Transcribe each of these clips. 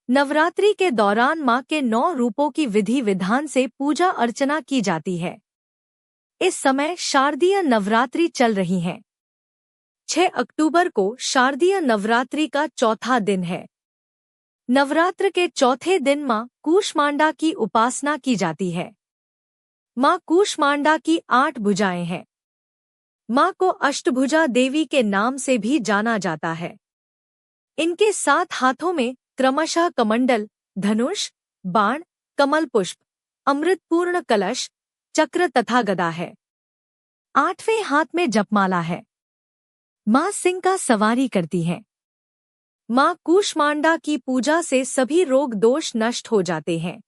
नवरात्रि के दौरान माँ के 9 रूपों की विधि विधान से पूजा अर्चना की जाती है। इस समय शारदीय नवरात्रि चल रही है। 6 अक्टूबर को शारदीय नवरात्रि का चौथा दिन है। नवरात्र के चौथे दिन माँ कूष्मांडा की उपासना की जाती है। माँ कूष्मांडा की 8 भुजाएं हैं। माँ को अष्टभुजा देवी के नाम से भी जाना जाता है। इनके 7 हाथों में क्रमशः कमंडल, धनुष, बाण, कमल पुष्प, अमृतपूर्ण कलश, चक्र तथा गदा है। 8वें हाथ में जपमाला है। माँ सिंह का सवारी करती है। माँ कूष्मांडा की पूजा से सभी रोग दोष नष्ट हो जाते हैं।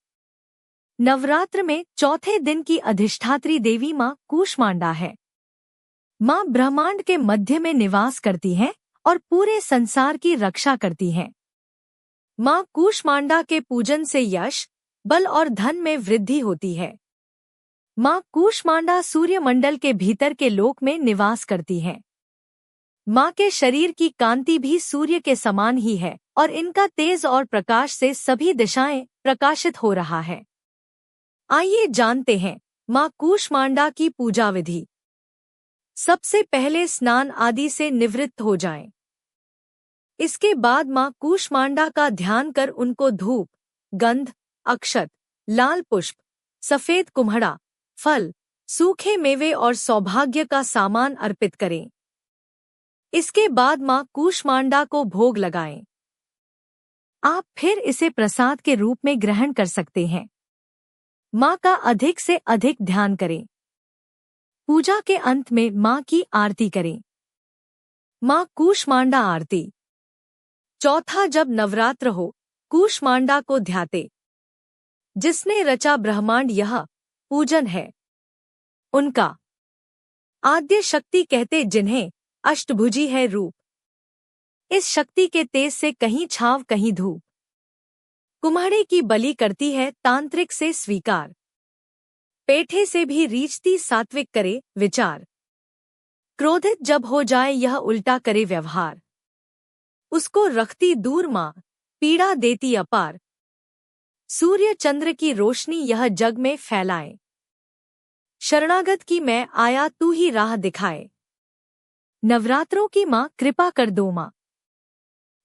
नवरात्र में चौथे दिन की अधिष्ठात्री देवी माँ कूष्मांडा है। माँ ब्रह्मांड के मध्य में निवास करती हैं और पूरे संसार की रक्षा करती हैं। माँ कूष्मांडा के पूजन से यश, बल और धन में वृद्धि होती है। माँ कूष्मांडा सूर्यमंडल के भीतर के लोक में निवास करती है। माँ के शरीर की कांति भी सूर्य के समान ही है और इनका तेज और प्रकाश से सभी दिशाएं प्रकाशित हो रहा है। आइए जानते हैं माँ कूष्मांडा की पूजा विधि। सबसे पहले स्नान आदि से निवृत्त हो जाएं। इसके बाद माँ कूष्मांडा का ध्यान कर उनको धूप, गंध, अक्षत, लाल पुष्प, सफेद कुम्हड़ा, फल, सूखे मेवे और सौभाग्य का सामान अर्पित करें। इसके बाद माँ कूष्मांडा को भोग लगाएं। आप फिर इसे प्रसाद के रूप में ग्रहण कर सकते हैं। माँ का अधिक से अधिक ध्यान करें। पूजा के अंत में माँ की आरती करें। माँ कूष्मांडा आरती। चौथा, जब नवरात्र हो, कूष्मांडा को ध्याते। जिसने रचा ब्रह्मांड यह पूजन है। उनका आद्य शक्ति कहते जिन्हें अष्टभुजी है रूप। इस शक्ति के तेज से कहीं छाव कहीं धूप। कुम्हड़े की बलि करती है तांत्रिक से स्वीकार। पेठे से भी रीचती सात्विक करे विचार। क्रोधित जब हो जाए यह उल्टा करे व्यवहार। उसको रखती दूर माँ, पीड़ा देती अपार। सूर्य चंद्र की रोशनी यह जग में फैलाए। शरणागत की मैं आया तू ही राह दिखाए। नवरात्रों की माँ कृपा कर दो माँ।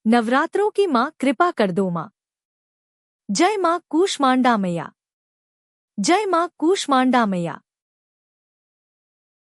नवरात्रों की माँ कृपा कर दो माँ। जय माँ कूष्मांडा मैया। जय माँ कूष्मांडा मैया।